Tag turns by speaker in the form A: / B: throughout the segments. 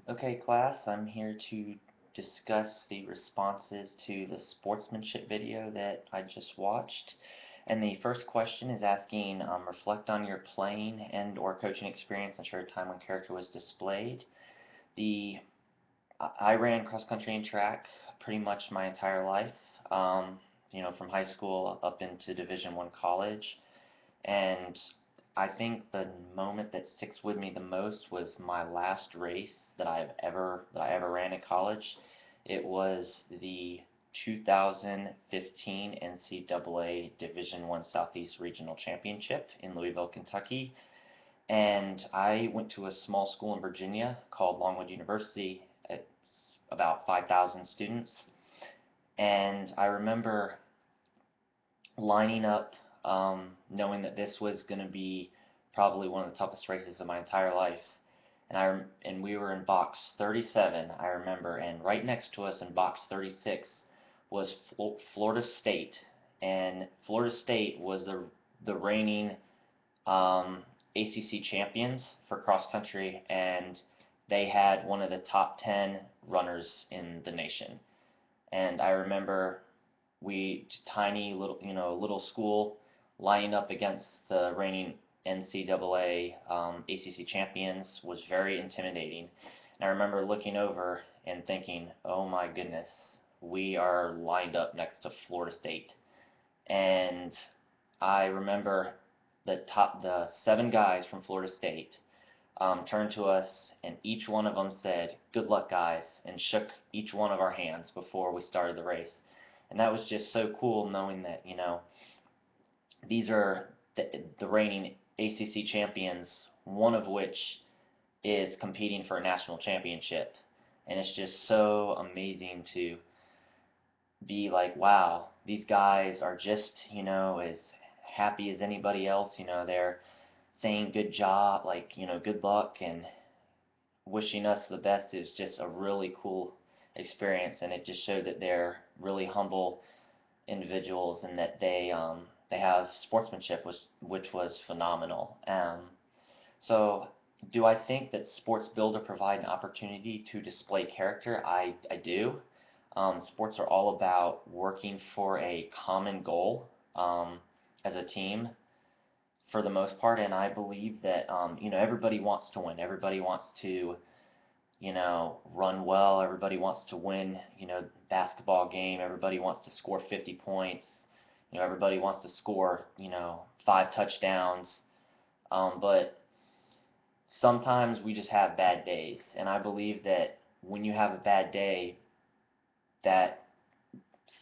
A: Okay, class, I'm here to discuss the responses to the sportsmanship video that I just watched. And the first question is asking, reflect on your playing and or coaching experience and share a time when character was displayed. The I ran cross country and track pretty much my entire life, from high school up into Division I college. And I think the moment that sticks with me the most was my last race that I ever ran in college. It was the 2015 NCAA Division I Southeast Regional Championship in Louisville, Kentucky. And I went to a small school in Virginia called Longwood University. It's about 5,000 students. And I remember lining up, knowing that this was going to be probably one of the toughest races of my entire life. And we were in box 37, I remember, and right next to us in box 36 was Florida State, and Florida State was the reigning ACC champions for cross country, and they had one of the top 10 runners in the nation. And I remember we tiny little school lining up against the reigning NCAA ACC champions was very intimidating. And I remember looking over and thinking, "Oh my goodness, we are lined up next to Florida State." And I remember the seven guys from Florida State turned to us, and each one of them said, "Good luck, guys," and shook each one of our hands before we started the race. And that was just so cool knowing that, these are the reigning ACC champions, one of which is competing for a national championship. And it's just so amazing to be like, wow, these guys are just, as happy as anybody else. They're saying good job, like, good luck, and wishing us the best is just a really cool experience, and it just showed that they're really humble individuals and that they have sportsmanship, which was phenomenal. So, do I think that sports build or provide an opportunity to display character? I do. Sports are all about working for a common goal as a team for the most part, and I believe that everybody wants to win. Everybody wants to run well. Everybody wants to win, basketball game. Everybody wants to score 50 points. Everybody wants to score, 5 touchdowns. But sometimes we just have bad days. And I believe that when you have a bad day, that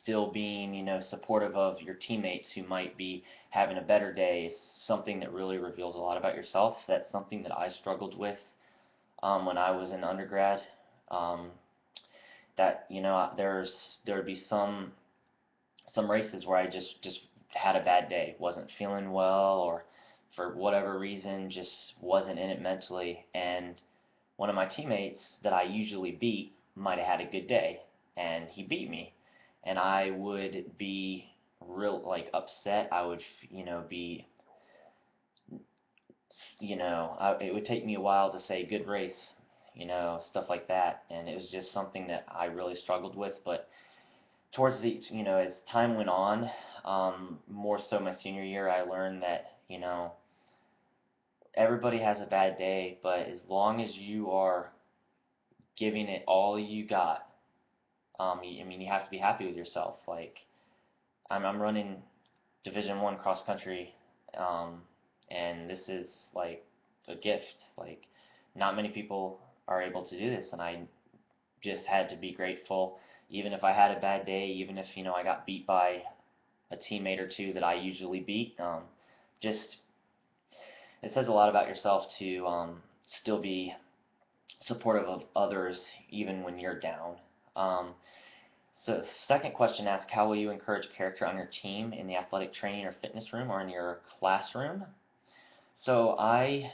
A: still being, supportive of your teammates who might be having a better day is something that really reveals a lot about yourself. That's something that I struggled with when I was in undergrad. Um, that there would be some races where I just had a bad day, wasn't feeling well, or for whatever reason just wasn't in it mentally. And one of my teammates that I usually beat might have had a good day, and he beat me, and I would be real like upset. I would be it would take me a while to say good race, stuff like that, and it was just something that I really struggled with. But towards the as time went on, more so my senior year, I learned that everybody has a bad day, but as long as you are giving it all you got, I mean, you have to be happy with yourself. Like I'm running Division I cross country, um, and this is like a gift. Like not many people are able to do this, and I just had to be grateful. Even if I had a bad day, even if I got beat by a teammate or two that I usually beat, just it says a lot about yourself to still be supportive of others even when you're down. Um, so, second question asks, how will you encourage character on your team in the athletic training or fitness room or in your classroom? So, I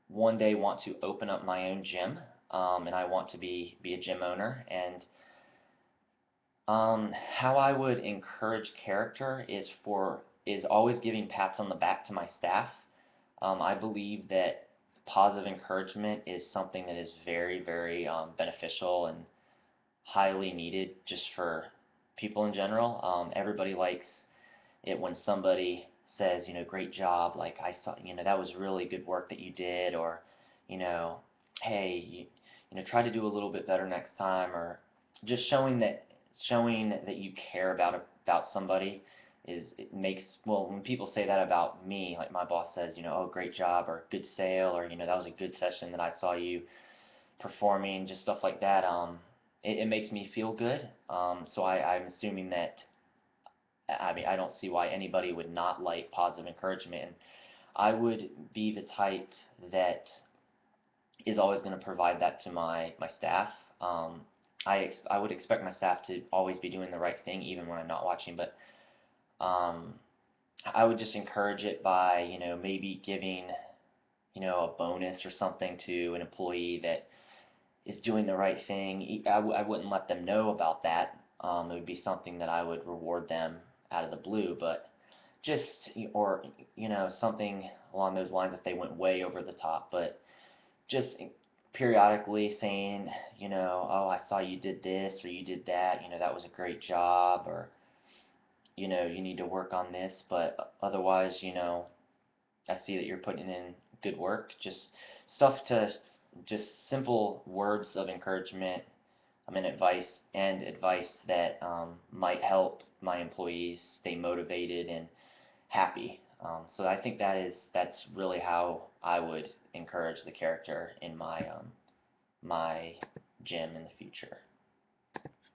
A: one day want to open up my own gym, and I want to be a gym owner. And how I would encourage character is always giving pats on the back to my staff. I believe that positive encouragement is something that is very, very beneficial and highly needed just for people in general. Everybody likes it when somebody says, great job, like I saw, that was really good work that you did, or, you know, hey, try to do a little bit better next time, or just showing that you care about somebody it makes well when people say that about me, like my boss says, oh great job or good sale or that was a good session that I saw you performing, just stuff like that. It makes me feel good. So I'm assuming that I mean, I don't see why anybody would not like positive encouragement. And I would be the type that is always going to provide that to my staff. I would expect my staff to always be doing the right thing, even when I'm not watching. But um, I would just encourage it by, maybe giving, a bonus or something to an employee that is doing the right thing. I wouldn't let them know about that. It would be something that I would reward them out of the blue, but just or something along those lines if they went way over the top, but just periodically saying, oh, I saw you did this or you did that, that was a great job, or you need to work on this, but otherwise, I see that you're putting in good work. Just stuff to just simple words of encouragement, and advice that might help my employees stay motivated and happy. So I think that's really how I would encourage the character in my gym in the future.